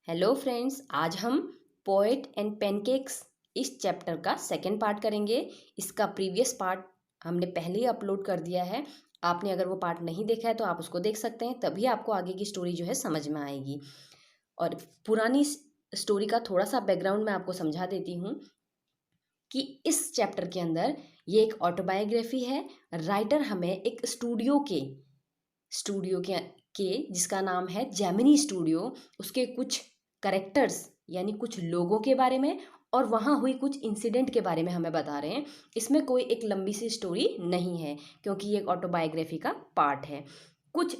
Hello friends, आज हम poet and pancakes इस चैप्टर का सेकंड पार्ट करेंगे। इसका प्रीवियस पार्ट हमने पहले ही अपलोड कर दिया है। आपने अगर वो पार्ट नहीं देखा है तो आप उसको देख सकते हैं, तभी आपको आगे की स्टोरी जो है समझ में आएगी। और पुरानी स्टोरी का थोड़ा सा बैकग्राउंड मैं आपको समझा देती हूँ कि इस चैप्टर के अंदर ये एक ऑटोबायोग्राफी है। राइटर हमें एक स्टूडियो के जिसका नाम है जेमिनी स्टूडियो, उसके कुछ करेक्टर्स यानी कुछ लोगों के बारे में और वहाँ हुई कुछ इंसिडेंट के बारे में हमें बता रहे हैं। इसमें कोई एक लंबी सी स्टोरी नहीं है क्योंकि ये एक ऑटोबायोग्राफी का पार्ट है। कुछ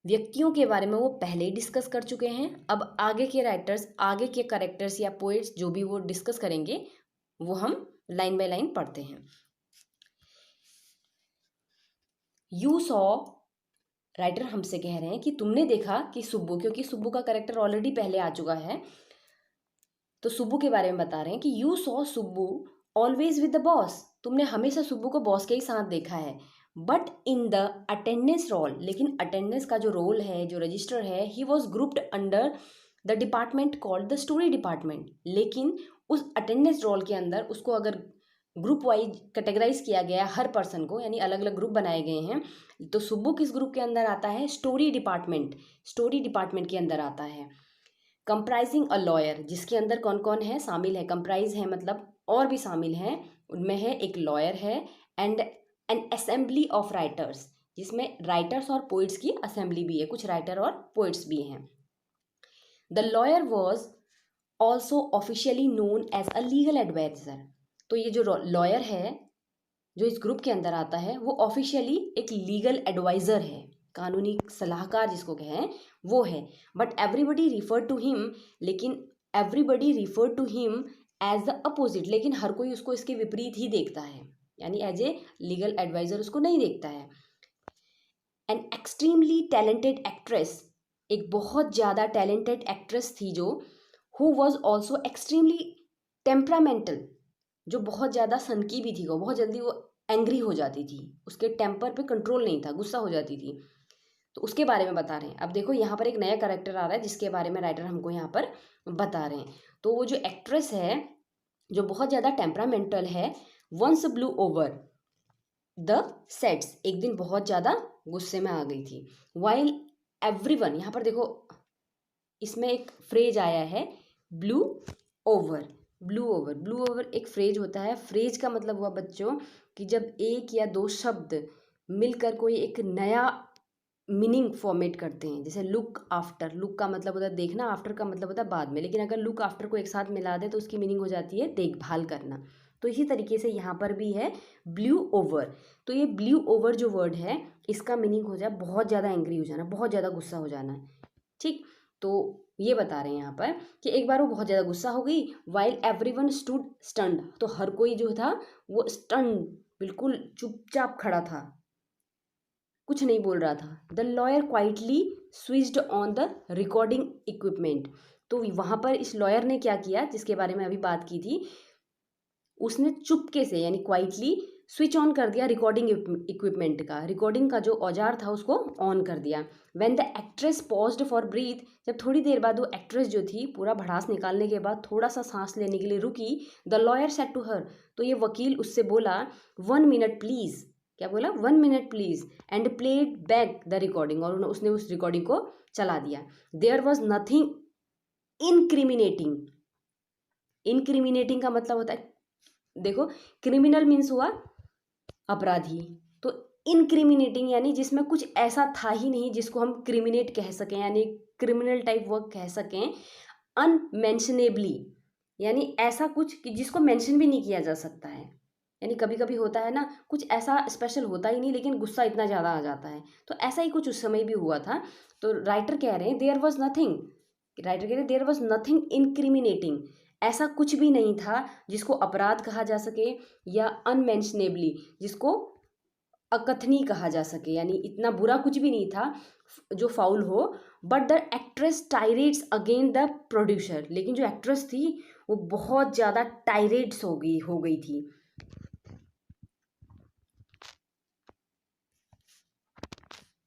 व्यक्तियों के बारे में वो पहले ही डिस्कस कर चुके हैं। अब आगे के राइटर्स, आगे के करेक्टर्स या पोएट्स जो भी वो डिस्कस करेंगे वो हम लाइन बाय लाइन पढ़ते हैं। यू सॉ, राइटर हमसे कह रहे हैं कि तुमने देखा कि सुब्बू, क्योंकि सुब्बू का करेक्टर ऑलरेडी पहले आ चुका है तो सुब्बू के बारे में बता रहे हैं कि you saw Subbu always with the boss, तुमने हमेशा सुब्बू को बॉस के ही साथ देखा है। But in the attendance roll, लेकिन अटेंडेंस का जो रोल है, जो रजिस्टर है, he was grouped under the department called the story department. लेकिन उस अटेंडेंस रोल के अंदर उसको अगर ग्रुप वाइज कैटेगराइज किया गया हर पर्सन को, यानी अलग अलग ग्रुप बनाए गए हैं, तो सुब्बू किस ग्रुप के अंदर आता है? Story department. स्टोरी डिपार्टमेंट के अंदर आता है। कंप्राइजिंग अ लॉयर, जिसके अंदर कौन कौन है शामिल है? कंप्राइज है मतलब और भी शामिल हैं। उनमें है एक लॉयर है and an assembly of writers, जिसमें राइटर्स और पोइट्स की असेंबली भी है, कुछ राइटर और पोइट्स भी हैं। The lawyer was also officially known as a legal adviser. तो ये जो लॉयर है जो इस ग्रुप के अंदर आता है वो ऑफिशियली एक लीगल एडवाइजर है, कानूनी सलाहकार जिसको कहें वो है। But everybody refer to him, लेकिन everybody refer to him as the opposite, लेकिन हर कोई उसको इसके विपरीत ही देखता है, यानी एज ए लीगल एडवाइजर उसको नहीं देखता है। एन एक्सट्रीमली टैलेंटेड एक्ट्रेस, एक बहुत ज़्यादा टैलेंटेड एक्ट्रेस थी जो who was also extremely temperamental, जो बहुत ज़्यादा सनकी भी थी, वो बहुत जल्दी वो एंग्री हो जाती थी, उसके टेम्पर पे कंट्रोल नहीं था, गुस्सा हो जाती थी। तो उसके बारे में बता रहे हैं। अब देखो यहाँ पर एक नया कैरेक्टर आ रहा है जिसके बारे में राइटर हमको यहाँ पर बता रहे हैं। तो वो जो एक्ट्रेस है जो बहुत ज़्यादा टेम्परामेंटल है, once blew over the sets, एक दिन बहुत ज़्यादा गुस्से में आ गई थी। वाइल एवरीवन, यहाँ पर देखो इसमें एक फ्रेज आया है blue over. Blue over, blue over एक फ्रेज होता है। फ्रेज का मतलब हुआ बच्चों कि जब एक या दो शब्द मिलकर कोई एक नया मीनिंग फॉर्मेट करते हैं। जैसे लुक आफ्टर, लुक का मतलब होता है देखना, आफ्टर का मतलब होता है बाद में, लेकिन अगर लुक आफ्टर को एक साथ मिला दे तो उसकी मीनिंग हो जाती है देखभाल करना। तो इसी तरीके से यहाँ पर भी है ब्लू ओवर। तो ये ब्लू ओवर जो वर्ड है इसका मीनिंग हो जाए बहुत ज़्यादा एंग्री हो जाना, बहुत ज़्यादा गुस्सा हो जाना है। ठीक, तो ये बता रहे हैं यहाँ पर कि एक बार वो बहुत ज़्यादा गुस्सा हो गई। वाइल एवरीवन स्टूड स्टन्ड, तो हर कोई जो था वो स्टन्ड, बिल्कुल चुपचाप खड़ा था, कुछ नहीं बोल रहा था। The lawyer quietly switched on the recording equipment, तो वहाँ पर इस लॉयर ने क्या किया जिसके बारे में अभी बात की थी, उसने चुपके से यानी क्वाइटली स्विच ऑन कर दिया रिकॉर्डिंग इक्विपमेंट का, रिकॉर्डिंग का जो औजार था उसको ऑन कर दिया। When the actress paused for breath, जब थोड़ी देर बाद वो एक्ट्रेस जो थी पूरा भड़ास निकालने के बाद थोड़ा सा सांस लेने के लिए रुकी, the lawyer said to her, तो ये वकील उससे बोला 1 मिनट प्लीज, क्या बोला? 1 minute please, and played back the recording, और उसने उस रिकॉर्डिंग को चला दिया। There was nothing incriminating, incriminating का मतलब होता है, देखो क्रिमिनल मीन्स हुआ अपराधी, तो इनक्रिमिनेटिंग यानी जिसमें कुछ ऐसा था ही नहीं जिसको हम क्रिमिनेट कह सकें, यानी क्रिमिनल टाइप वर्क कह सकें। अनमेंशनेबली, यानी ऐसा कुछ कि जिसको मेंशन भी नहीं किया जा सकता है, यानी कभी कभी होता है ना कुछ ऐसा स्पेशल होता ही नहीं लेकिन गुस्सा इतना ज़्यादा आ जाता है, तो ऐसा ही कुछ उस समय भी हुआ था। तो राइटर कह रहे हैं देयर वॉज नथिंग, राइटर कह रहे हैं देयर वॉज नथिंग इनक्रिमिनेटिंग, ऐसा कुछ भी नहीं था जिसको अपराध कहा जा सके, या अनमेंशनेबली जिसको अकथनीय कहा जा सके, यानी इतना बुरा कुछ भी नहीं था जो फाउल हो। But the actress tirades again the producer, लेकिन जो एक्ट्रेस थी वो बहुत ज़्यादा टायरेट्स हो गई थी।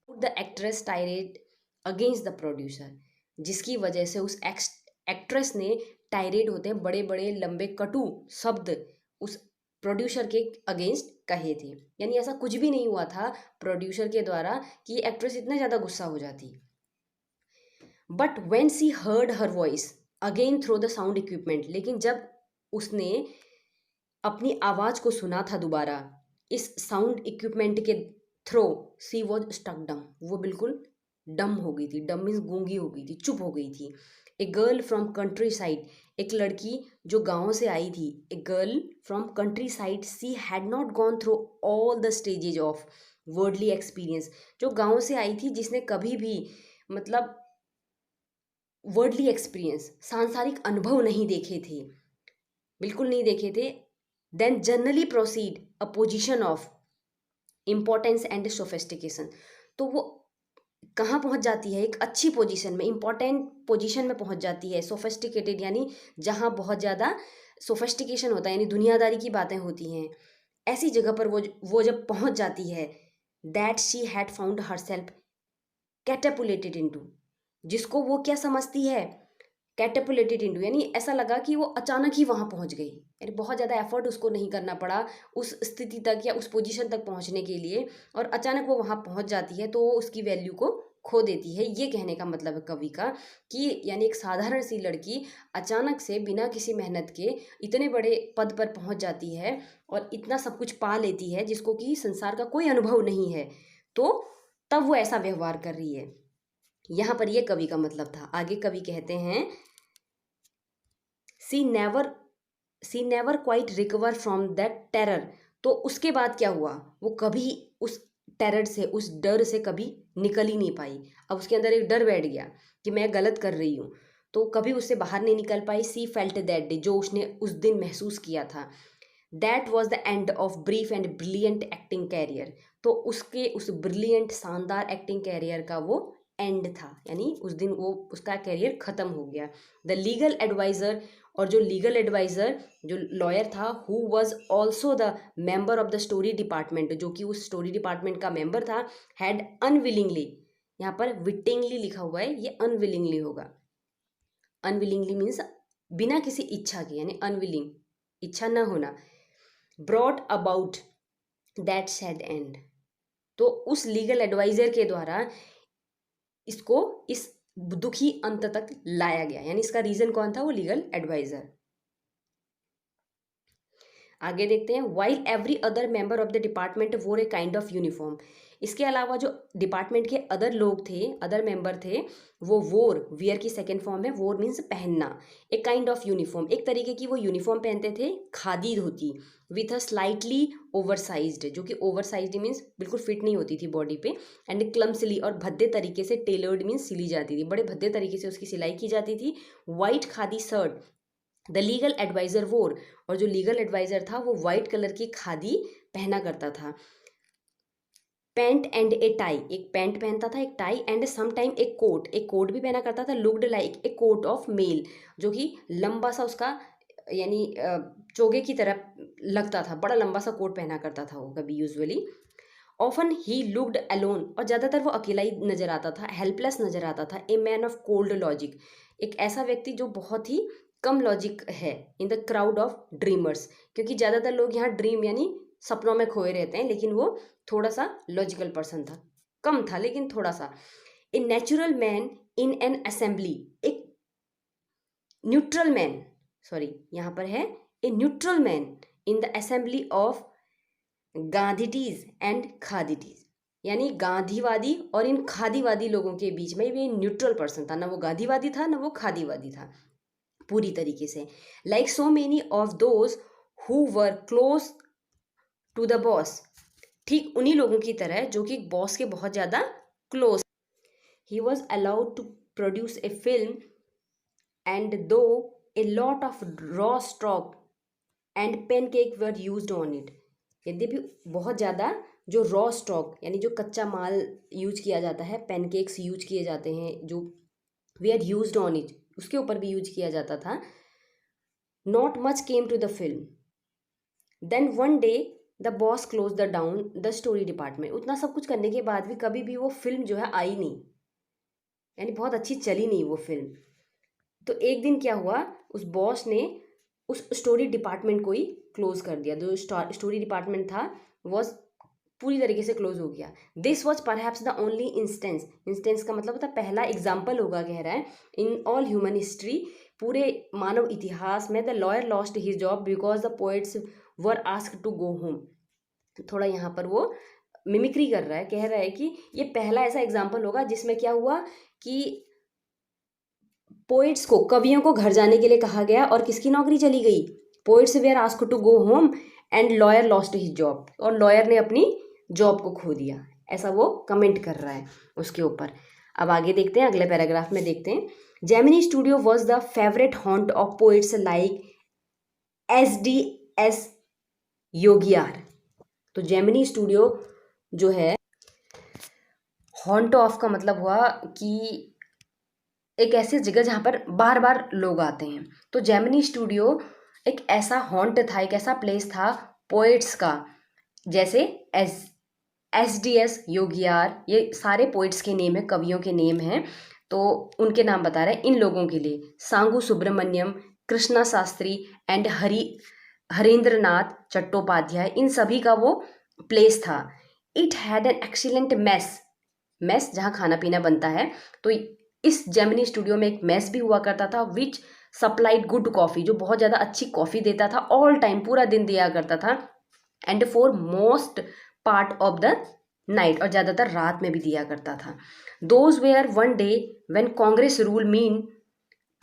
The actress tirade against the producer, जिसकी वजह से उस एक्ट्रेस ने टायरेट होते हैं बड़े बड़े लंबे कटु शब्द उस प्रोड्यूसर के अगेंस्ट कहे थे। यानी ऐसा कुछ भी नहीं हुआ था प्रोड्यूसर के द्वारा कि एक्ट्रेस इतना ज़्यादा गुस्सा हो जाती। But when she heard her voice again through the sound equipment, लेकिन जब उसने अपनी आवाज़ को सुना था दोबारा इस साउंड इक्विपमेंट के थ्रो, सी वॉज स्टक डम, वो बिल्कुल डम हो गई थी। डम मीन्स गूंगी हो गई थी, चुप हो गई थी। A girl from country side, एक लड़की जो गाँव से आई थी। A girl from country side, she had not gone through all the stages of worldly experience, जो गाँव से आई थी जिसने कभी भी मतलब वर्डली एक्सपीरियंस सांसारिक अनुभव नहीं देखे थे, बिल्कुल नहीं देखे थे। Then generally proceed a position of importance and sophistication, तो वो कहाँ पहुँच जाती है, एक अच्छी पोजीशन में, इंपॉर्टेंट पोजीशन में पहुँच जाती है। सोफिस्टिकेटेड यानी जहाँ बहुत ज़्यादा सोफिस्टिकेशन होता है, यानी दुनियादारी की बातें होती हैं, ऐसी जगह पर वो जब पहुँच जाती है, that she had found herself catapulted into, जिसको वो क्या समझती है, कैटेपुलेटेड इनटू, यानी ऐसा लगा कि वो अचानक ही वहाँ पहुँच गई, यानी बहुत ज़्यादा एफर्ट उसको नहीं करना पड़ा उस स्थिति तक या उस पोजीशन तक पहुँचने के लिए, और अचानक वो वहाँ पहुँच जाती है तो वो उसकी वैल्यू को खो देती है। ये कहने का मतलब है कवि का कि यानी एक साधारण सी लड़की अचानक से बिना किसी मेहनत के इतने बड़े पद पर पहुँच जाती है और इतना सब कुछ पा लेती है जिसको कि संसार का कोई अनुभव नहीं है, तो तब वो ऐसा व्यवहार कर रही है। यहाँ पर ये कवि का मतलब था। आगे कवि कहते हैं she never quite recover from that terror, तो उसके बाद क्या हुआ, वो कभी उस टेरर से, उस डर से कभी निकल ही नहीं पाई। अब उसके अंदर एक डर बैठ गया कि मैं गलत कर रही हूँ, तो कभी उससे बाहर नहीं निकल पाई। सी फेल्ट दैट डे, जो उसने उस दिन महसूस किया था, that was the end of brief and brilliant acting career, तो उसके उस ब्रिलियंट शानदार एक्टिंग कैरियर का वो एंड था, यानी उस दिन वो उसका कैरियर ख़त्म हो गया। द लीगल एडवाइज़र, और जो लीगल एडवाइज़र जो लॉयर था, who was also the member of the story department, जो कि उस स्टोरी डिपार्टमेंट का मेंबर था, हैड अनविलिंगली, यहाँ पर विटिंगली लिखा हुआ है, ये अनविलिंगली होगा। अनविलिंगली मीन्स बिना किसी इच्छा के, यानी अनविलिंग, इच्छा न होना। Brought about that sad and, तो उस लीगल एडवाइज़र के द्वारा इसको इस दुखी अंत तक लाया गया, यानी इसका रीजन कौन था, वो लीगल एडवाइजर। आगे देखते हैं, while every other member of the department वोर ए काइंड ऑफ यूनिफॉर्म, इसके अलावा जो डिपार्टमेंट के अदर लोग थे, अदर मेंबर थे, वो वोर, वियर की सेकेंड फॉर्म है, वोर मीन्स पहनना, एक काइंड ऑफ यूनिफॉर्म, एक तरीके की वो यूनिफॉर्म पहनते थे, खादी धोती, विथ अ स्लाइटली ओवरसाइज्ड, जो कि ओवरसाइज्ड मीन्स बिल्कुल फिट नहीं होती थी बॉडी पे, एंड क्लम्सली, और भद्दे तरीके से, टेलर्ड मीन्स सिली जाती थी, बड़े भद्दे तरीके से उसकी सिलाई की जाती थी। White khadi shirt the legal adviser wore, और जो लीगल एडवाइजर था वो वाइट कलर की खादी पहना करता था। पैंट एंड ए टाई, एक पैंट पहनता था, एक टाई, एंड सम टाइम एक कोट भी पहना करता था, looked like a coat of mail, जो कि लंबा सा उसका यानी चोगे की तरह लगता था, बड़ा लंबा सा कोट पहना करता था वो कभी usually. Often he looked alone, और ज़्यादातर वो अकेला ही नजर आता था, हेल्पलेस नजर आता था। A man of cold logic, एक ऐसा व्यक्ति जो बहुत ही कम लॉजिक है, in the crowd of dreamers, क्योंकि ज़्यादातर लोग यहाँ ड्रीम यानी सपनों में खोए रहते हैं, लेकिन वो थोड़ा सा लॉजिकल पर्सन था, कम था लेकिन थोड़ा सा। A natural man in an assembly, एक न्यूट्रल मैन, सॉरी यहाँ पर है a neutral man in the assembly of Gandhiites and Khadiites, यानी गांधीवादी और इन खादीवादी लोगों के बीच में भी न्यूट्रल पर्सन था, ना वो गांधीवादी था ना वो खादीवादी था पूरी तरीके से। Like so many of those who were close to the boss, ठीक उन्हीं लोगों की तरह जो कि बॉस के बहुत ज़्यादा close. He was allowed to produce a film and though a lot of raw stock and pancake were used on it, यद्यपि बहुत ज़्यादा जो रॉ स्टॉक यानी जो कच्चा माल यूज किया जाता है, पैनकेक्स यूज किए जाते हैं, जो we are used on it, उसके ऊपर भी यूज किया जाता था। Not much came to the film then one day the boss close the down the story department, उतना सब कुछ करने के बाद भी कभी भी वो फिल्म जो है आई नहीं। यानी बहुत अच्छी चली नहीं वो फिल्म। तो एक दिन क्या हुआ, उस बॉस ने उस स्टोरी डिपार्टमेंट को ही क्लोज कर दिया। जो स्टोरी डिपार्टमेंट था वो पूरी तरीके से क्लोज हो गया। This was perhaps the only instance, instance का मतलब होता है पहला एग्जाम्पल होगा, कह रहा है, इन ऑल ह्यूमन हिस्ट्री, पूरे मानव इतिहास में, the lawyer lost his job because the poets were asked to go home. थोड़ा यहाँ पर वो मिमिक्री कर रहा है, कह रहा है कि ये पहला ऐसा एग्जाम्पल होगा जिसमें क्या हुआ कि पोइट्स को, कवियों को घर जाने के लिए कहा गया और किसकी नौकरी चली गई, poets were asked to go home and lawyer lost his job, और लॉयर ने अपनी जॉब को खो दिया। ऐसा वो कमेंट कर रहा है उसके ऊपर। अब आगे देखते हैं, अगले पैराग्राफ में देखते हैं। Gemini Studio was the favourite haunt of poets like S Yogiyar. तो जेमिनी स्टूडियो जो है, हॉन्ट ऑफ का मतलब हुआ कि एक ऐसी जगह जहाँ पर बार बार लोग आते हैं। तो जेमिनी स्टूडियो एक ऐसा हॉन्ट था, एक ऐसा प्लेस था पोइट्स का, जैसे एस योगियार, ये सारे पोइट्स के नेम है, कवियों के नेम हैं। तो उनके नाम बता रहे हैं इन लोगों के लिए, सांगू सुब्रमण्यम, कृष्णा शास्त्री एंड हरेंद्रनाथ चट्टोपाध्याय, इन सभी का वो प्लेस था। It had an excellent mess जहाँ खाना पीना बनता है। तो इस जेमिनी स्टूडियो में एक मेस भी हुआ करता था, विच सप्लाइड गुड कॉफ़ी, जो बहुत ज़्यादा अच्छी कॉफ़ी देता था, ऑल टाइम पूरा दिन दिया करता था, and for most part of the night, और ज़्यादातर रात में भी दिया करता था। Those were one day when Congress rule mean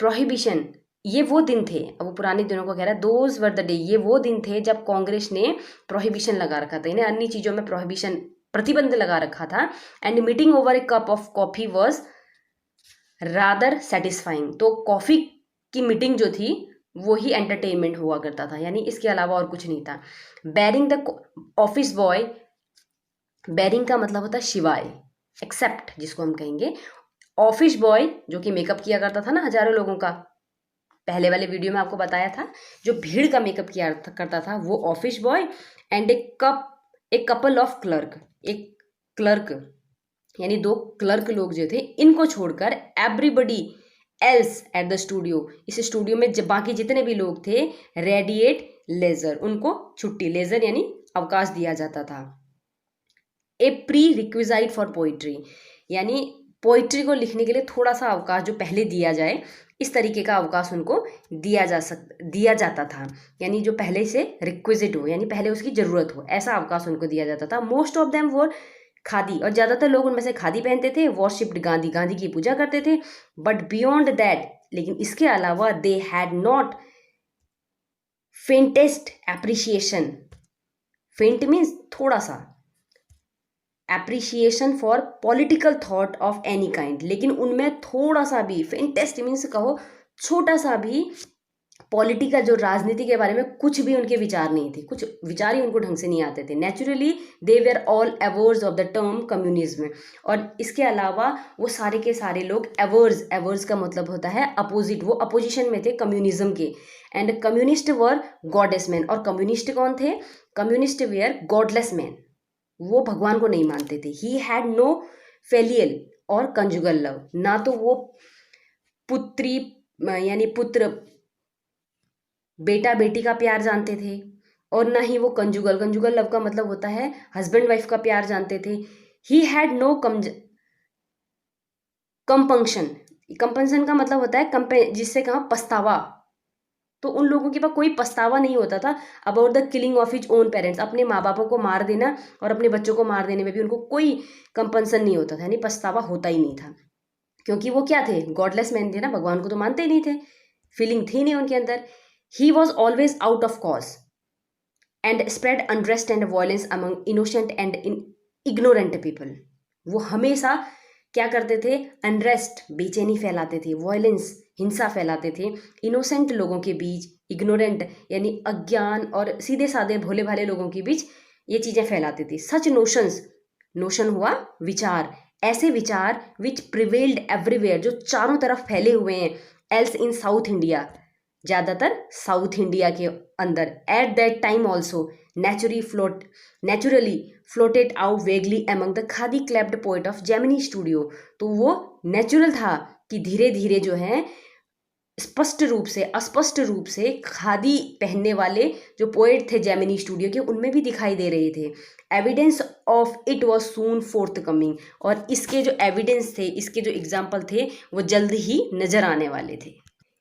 prohibition, ये वो दिन थे, अब वो पुराने दिनों को कह रहा है, दोज वर द डे, ये वो दिन थे जब कांग्रेस ने प्रोहिबिशन लगा रखा था, इन्हें अन्य चीज़ों में प्रोहिबिशन, प्रतिबंध लगा रखा था। And meeting over A cup of coffee was rather satisfying, तो कॉफ़ी की मीटिंग जो थी वो ही एंटरटेनमेंट हुआ करता था, यानी इसके अलावा और कुछ नहीं था। Bearing the office boy, bearing का मतलब होता है शिवाय, एक्सेप्ट जिसको हम कहेंगे, ऑफिस बॉय जो कि मेकअप किया करता था ना हजारों लोगों का, पहले वाले वीडियो में आपको बताया था, जो भीड़ का मेकअप किया करता था वो ऑफिस बॉय, एंड एक कपल ऑफ क्लर्क, एक क्लर्क यानी दो क्लर्क लोग जो थे, इनको छोड़कर everybody else at the studio, इस स्टूडियो में बाकी जितने भी लोग थे, रेडिएट लेजर, उनको छुट्टी, लेजर यानी अवकाश दिया जाता था। ए प्री रिक्विजाइट फॉर पोइट्री, यानी पोइट्री को लिखने के लिए थोड़ा सा अवकाश जो पहले दिया जाए, इस तरीके का अवकाश उनको दिया जाता था, यानी जो पहले से रिक्विजिट हो, यानी पहले उसकी ज़रूरत हो, ऐसा अवकाश उनको दिया जाता था। Most of them were khadi, और ज़्यादातर लोग उनमें से खादी पहनते थे, वर्शिप्ड गांधी, गांधी की पूजा करते थे। बट बियॉन्ड दैट, लेकिन इसके अलावा, they had not faintest appreciation, फेंट मीन्स थोड़ा सा, appreciation for political thought of any kind, लेकिन उनमें थोड़ा सा भी, फेंटेस्ट मीन्स कहो छोटा सा भी, पॉलिटिकल जो राजनीति के बारे में कुछ भी उनके विचार नहीं थे, कुछ विचार ही उनको ढंग से नहीं आते थे। Naturally they were all averse of the term communism, और इसके अलावा वो सारे के सारे लोग एवर्स का मतलब होता है अपोजिट, वो अपोजिशन में थे कम्युनिज्म के। And communist were goddess man, और कम्युनिस्ट कौन थे, कम्युनिस्ट वेयर गॉडलेस मैन, वो भगवान को नहीं मानते थे। ही हैड नो फेलियल और कंजुगल लव, ना तो वो पुत्री यानी पुत्र बेटा बेटी का प्यार जानते थे, और ना ही वो कंजुगल लव का मतलब होता है हस्बैंड वाइफ का प्यार जानते थे। He had no compunction, compunction का मतलब होता है जिससे कहा पछतावा, तो उन लोगों के पास कोई पछतावा नहीं होता था about the killing of his own parents, अपने माँ बापों को मार देना और अपने बच्चों को मार देने में भी उनको कोई कंपंक्शन नहीं होता था, यानी पछतावा होता ही नहीं था, क्योंकि वो क्या थे, गॉडलेस मैन थे ना, भगवान को तो मानते ही नहीं थे, फीलिंग थी नहीं उनके अंदर। He was always out of cause and spread unrest and violence among innocent and ignorant people. वो हमेशा क्या करते थे, अनरेस्ट, बेचैनी फैलाते थे, वायलेंस, हिंसा फैलाते थे इनोसेंट लोगों के बीच, इग्नोरेंट यानी अज्ञान और सीधे साधे भोले भाले लोगों के बीच ये चीज़ें फैलाते थे। सच नोशंस, नोशन हुआ विचार, ऐसे विचार विच प्रिवेल्ड एवरीवेयर, जो चारों तरफ फैले हुए हैं, एल्स इन साउथ इंडिया, ज़्यादातर साउथ इंडिया के अंदर, at that time also, naturally floated out vaguely among the khadi clapped poet of Gemini Studio। तो वो नेचुरल था कि धीरे धीरे जो है स्पष्ट रूप से अस्पष्ट रूप से खादी पहनने वाले जो पोएट थे जेमिनी स्टूडियो के उनमें भी दिखाई दे रहे थे। Evidence of it was soon fourth coming, और इसके जो एविडेंस थे, इसके जो एग्जाम्पल थे वो जल्द ही नजर आने वाले थे।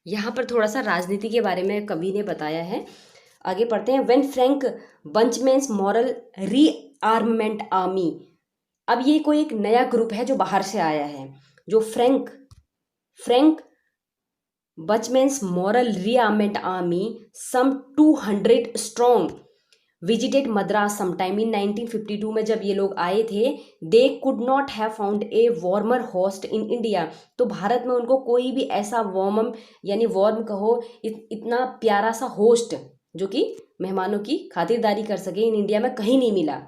यहाँ पर थोड़ा सा राजनीति के बारे में कवि ने बताया है, आगे पढ़ते हैं। व्हेन फ्रैंक बंचमैन्स मॉरल रीआर्ममेंट आर्मी, अब ये कोई एक नया ग्रुप है जो बाहर से आया है, जो Frank Buchman's moral rearmament army some 200 strong visited Madras sometime in 1952 में जब ये लोग आए थे। They could not have found a warmer host in India, तो भारत में उनको कोई भी ऐसा वार्म यानी वार्म कहो इतना प्यारा सा होस्ट जो कि मेहमानों की खातिरदारी कर सके इन इंडिया में कहीं नहीं मिला।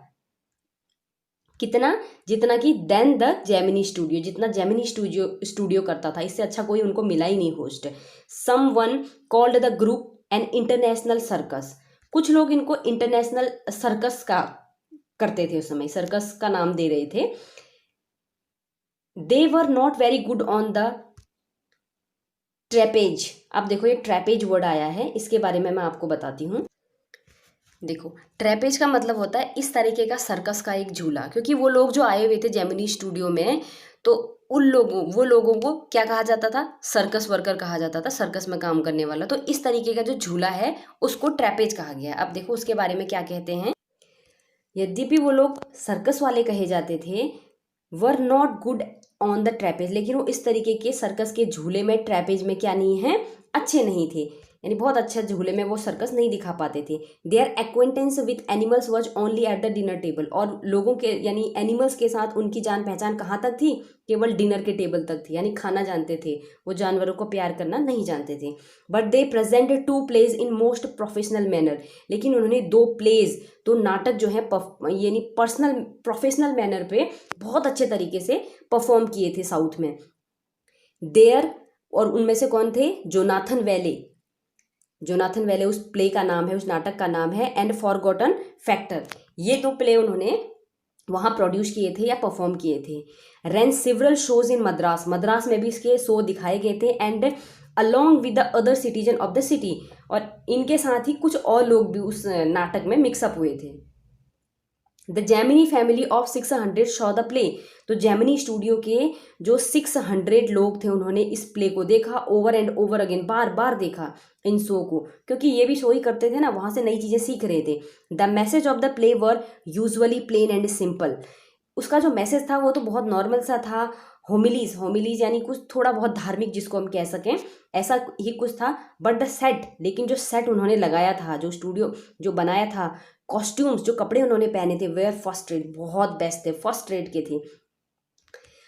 कितना, जितना कि देन द जेमिनी स्टूडियो, जितना जेमिनी स्टूडियो करता था, इससे अच्छा कोई उनको मिला ही नहीं host. Someone called the group an international circus, कुछ लोग इनको इंटरनेशनल सर्कस का करते थे, उस समय सर्कस का नाम दे रहे थे। They were not very good on the trapeze, अब देखो ये ट्रेपेज वर्ड आया है, इसके बारे में मैं आपको बताती हूँ। देखो ट्रेपेज का मतलब होता है इस तरीके का सर्कस का एक झूला, क्योंकि वो लोग जो आए हुए थे जेमिनी स्टूडियो में, वो लोगों को क्या कहा जाता था, सर्कस वर्कर कहा जाता था, सर्कस में काम करने वाला। तो इस तरीके का जो झूला है उसको ट्रेपेज कहा गया। अब देखो उसके बारे में क्या कहते हैं। यद्यपि वो लोग सर्कस वाले कहे जाते थे, were not good on the trapeze, लेकिन वो इस तरीके के सर्कस के झूले में, ट्रेपेज में क्या नहीं है, अच्छे नहीं थे, यानी बहुत अच्छे झूले में वो सर्कस नहीं दिखा पाते थे। Their acquaintance with animals was only at the dinner table, और लोगों के यानी एनिमल्स के साथ उनकी जान पहचान कहाँ तक थी, केवल डिनर के टेबल तक थी, यानी खाना जानते थे, वो जानवरों को प्यार करना नहीं जानते थे। But they presented 2 plays in most professional manner, लेकिन उन्होंने 2 प्लेज, 2 नाटक जो है यानी प्रोफेशनल मैनर पे बहुत अच्छे तरीके से परफॉर्म किए थे साउथ में। देयर, और उनमें से कौन थे, जोनाथन वेले उस प्ले का नाम है, उस नाटक का नाम है, एंड फॉरगॉटन फैक्टर, ये 2 प्ले उन्होंने वहाँ प्रोड्यूस किए थे या परफॉर्म किए थे। रैन सिवरल शोज इन मद्रास में भी इसके शो दिखाए गए थे, and along with the other citizen of the city, और इनके साथ ही कुछ और लोग भी उस नाटक में मिक्सअप हुए थे। The Gemini family of 600 Shaw the play, तो जेमिनी स्टूडियो के जो 600 लोग थे उन्होंने इस प्ले को देखा, ओवर एंड ओवर अगेन, बार बार देखा इन शो को, क्योंकि ये भी शो ही करते थे ना, वहाँ से नई चीज़ें सीख रहे थे। The message of the play were usually plain and simple, उसका जो मैसेज था वो तो बहुत नॉर्मल सा था। होमिलीज यानी कुछ थोड़ा बहुत धार्मिक जिसको हम कह सकें, ऐसा ही कुछ था। बट द सेट, लेकिन जो सेट उन्होंने लगाया था, जो स्टूडियो जो बनाया था, कॉस्ट्यूम्स, जो कपड़े उन्होंने पहने थे, वेयर फर्स्ट रेट, बहुत बेस्ट थे, फर्स्ट रेट के थे।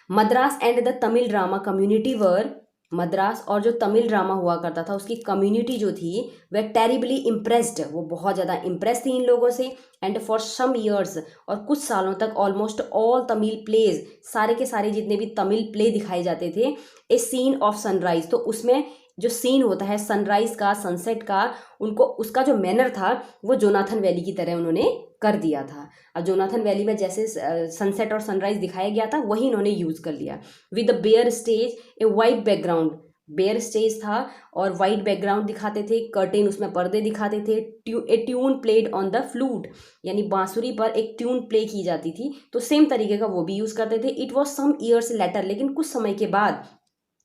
Madras and the Tamil drama community were, Madras और जो तमिल ड्रामा हुआ करता था उसकी कम्युनिटी जो थी वह टेरिबली इम्प्रेस्ड, वो बहुत ज़्यादा इम्प्रेस थी इन लोगों से। एंड फॉर सम ईयर्स, और कुछ सालों तक, ऑलमोस्ट ऑल तमिल प्लेज, सारे के सारे जितने भी तमिल प्ले दिखाए जाते थे, ए सीन ऑफ सनराइज, तो उसमें जो सीन होता है सनराइज का, सनसेट का, उनको उसका जो मैनर था वो जोनाथन वैली की तरह उन्होंने कर दिया था। अब जोनाथन वैली में जैसे सनसेट और सनराइज दिखाया गया था वही इन्होंने यूज़ कर लिया। With the bare stage, a white background, bare stage था और वाइट बैकग्राउंड दिखाते थे, कर्टेन, उसमें पर्दे दिखाते थे। A tune played on the flute, यानी बांसुरी पर एक ट्यून प्ले की जाती थी, तो सेम तरीके का वो भी यूज़ करते थे। It was some years later, लेकिन कुछ समय के बाद,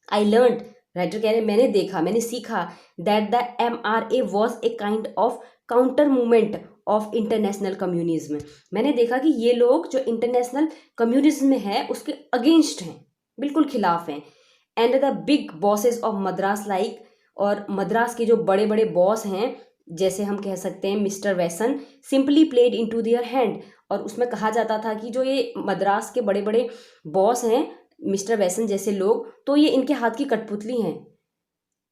आई लर्न, राइटर कह रहे मैंने देखा, मैंने सीखा, that the MRA was a kind of counter movement of international communism, मैंने देखा कि ये लोग जो इंटरनेशनल कम्युनिज्म में है उसके अगेंस्ट हैं, बिल्कुल खिलाफ हैं। And the big bosses of Madras like, और मद्रास के जो बड़े बड़े बॉस हैं, जैसे हम कह सकते हैं मिस्टर वैसन, simply played into their hand, और उसमें कहा जाता था कि जो ये मद्रास के बड़े बड़े बॉस हैं, मिस्टर वैसन जैसे लोग, तो ये इनके हाथ की कठपुतली हैं।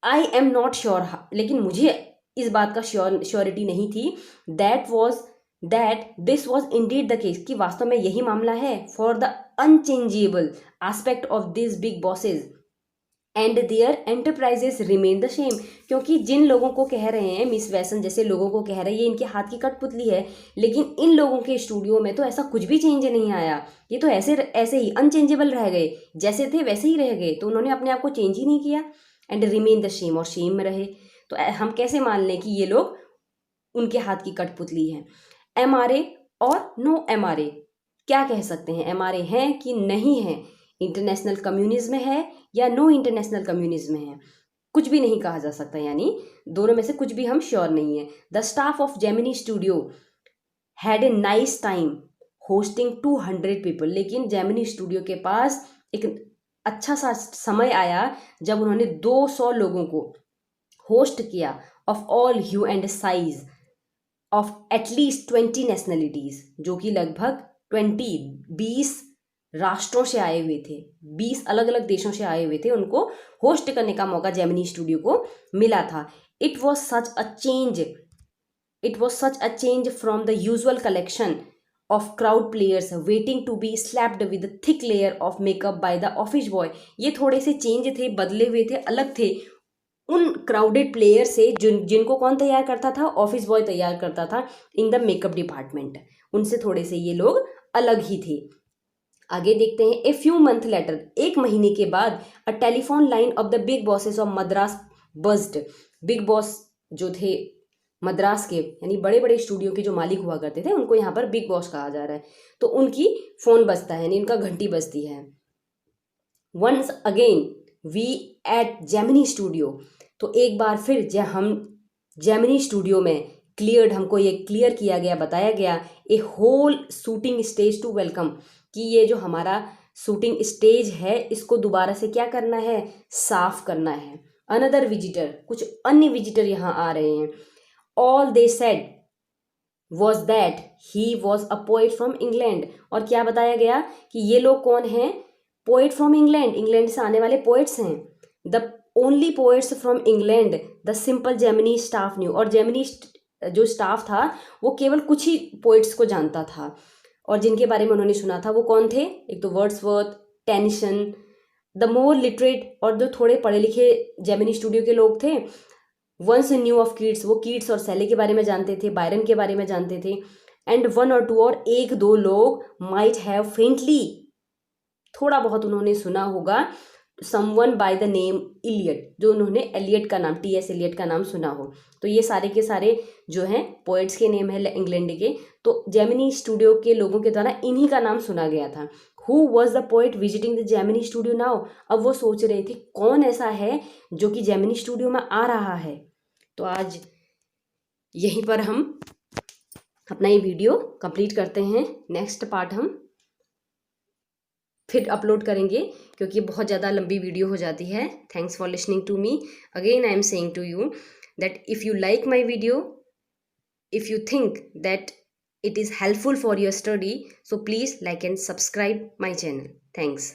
आई एम नॉट श्योर, लेकिन मुझे इस बात का श्योरिटी नहीं थी, that this was indeed the case, कि वास्तव में यही मामला है। For the unchangeable aspect of this big bosses and their enterprises remain the same. क्योंकि जिन लोगों को कह रहे हैं, मिस वैसन जैसे लोगों को कह रहे हैं ये इनके हाथ की कठपुतली है, लेकिन इन लोगों के स्टूडियो में तो ऐसा कुछ भी चेंज नहीं आया, ये तो ऐसे ऐसे ही अनचेंजेबल रह गए, जैसे थे वैसे ही रह गए, तो उन्होंने अपने आप को चेंज ही नहीं किया। एंड रिमेन द सेम, और सेम में रहे। तो हम कैसे मान लें कि ये लोग उनके हाथ की कठपुतली है। MRA और नो MRA, क्या कह सकते हैं, MRA है कि नहीं है, इंटरनेशनल कम्युनिज्म है या नो इंटरनेशनल कम्युनिज्म है, कुछ भी नहीं कहा जा सकता, यानी दोनों में से कुछ भी हम श्योर नहीं है। The staff of Gemini studio had a nice time hosting 200 people. लेकिन जेमिनी स्टूडियो के पास एक अच्छा सा समय आया जब उन्होंने 200 लोगों को होस्ट किया, of all hue and size, of at least 20 nationalities, जो कि लगभग 20 राष्ट्रों से आए हुए थे, 20 अलग अलग देशों से आए हुए थे, उनको होस्ट करने का मौका जेमिनी स्टूडियो को मिला था। It was such a change from the usual collection of crowd players waiting to be slapped with thick layer of makeup by the office boy. ये थोड़े से चेंज थे, बदले हुए थे, अलग थे उन क्राउडेड प्लेयर से जिनको कौन तैयार करता था, ऑफिस बॉय तैयार करता था इन द मेकअप डिपार्टमेंट। उनसे थोड़े से ये लोग अलग ही थे। आगे देखते हैं। ए फ्यू मंथ लेटर, एक महीने के बाद, a telephone line of the big bosses of Madras buzzed. Big boss जो थे मद्रास के, यानी बड़े बड़े स्टूडियो के जो मालिक हुआ करते थे, उनको यहाँ पर बिग बॉस कहा जा रहा है। तो उनकी फोन बजता है, यानी उनका घंटी बजती है। Once again we at Gemini studio, तो एक बार फिर हम जेमिनी स्टूडियो में क्लियर्ड, हमको ये क्लियर किया गया, बताया गया, a whole shooting stage to welcome, कि ये जो हमारा शूटिंग स्टेज है इसको दोबारा से क्या करना है, साफ करना है। अनदर विजिटर, कुछ अन्य विजिटर यहाँ आ रहे हैं। All they said was that he was a poet from England. और क्या बताया गया कि ये लोग कौन हैं, पोएट फ्रॉम इंग्लैंड, इंग्लैंड से आने वाले पोएट्स हैं। The only poets from England the simple Gemini staff new. और जेमिनी जो स्टाफ था वो केवल कुछ ही पोएट्स को जानता था, और जिनके बारे में उन्होंने सुना था वो कौन थे, एक तो Wordsworth, Tennyson, the more literate, और जो थोड़े पढ़े लिखे जेमिनी स्टूडियो के लोग थे। वंस न्यू ऑफ कीट्स, वो कीट्स और शैली के बारे में जानते थे, बायरन के बारे में जानते थे। एंड वन और टू, और एक दो लोग माइट हैव फेंटली, थोड़ा बहुत उन्होंने सुना होगा, someone by the name Elliot, जो उन्होंने एलियट का नाम, T.S. एलियट का नाम सुना हो। तो ये सारे के सारे जो हैं पोएट्स के नेम है इंग्लैंड के। तो जेमिनी स्टूडियो के लोगों के द्वारा इन्हीं का नाम सुना गया था। Who was the poet visiting the Gemini studio now. अब वो सोच रहे थे कौन ऐसा है जो कि जेमिनी स्टूडियो में आ रहा है। तो आज यहीं पर हम अपना ये वीडियो कंप्लीट करते हैं। नेक्स्ट पार्ट हम फिर अपलोड करेंगे, क्योंकि बहुत ज़्यादा लंबी वीडियो हो जाती है। Thanks for listening to me. Again I am saying to you that if you like my video, if you think that it is helpful for your study, so please like and subscribe my channel. Thanks.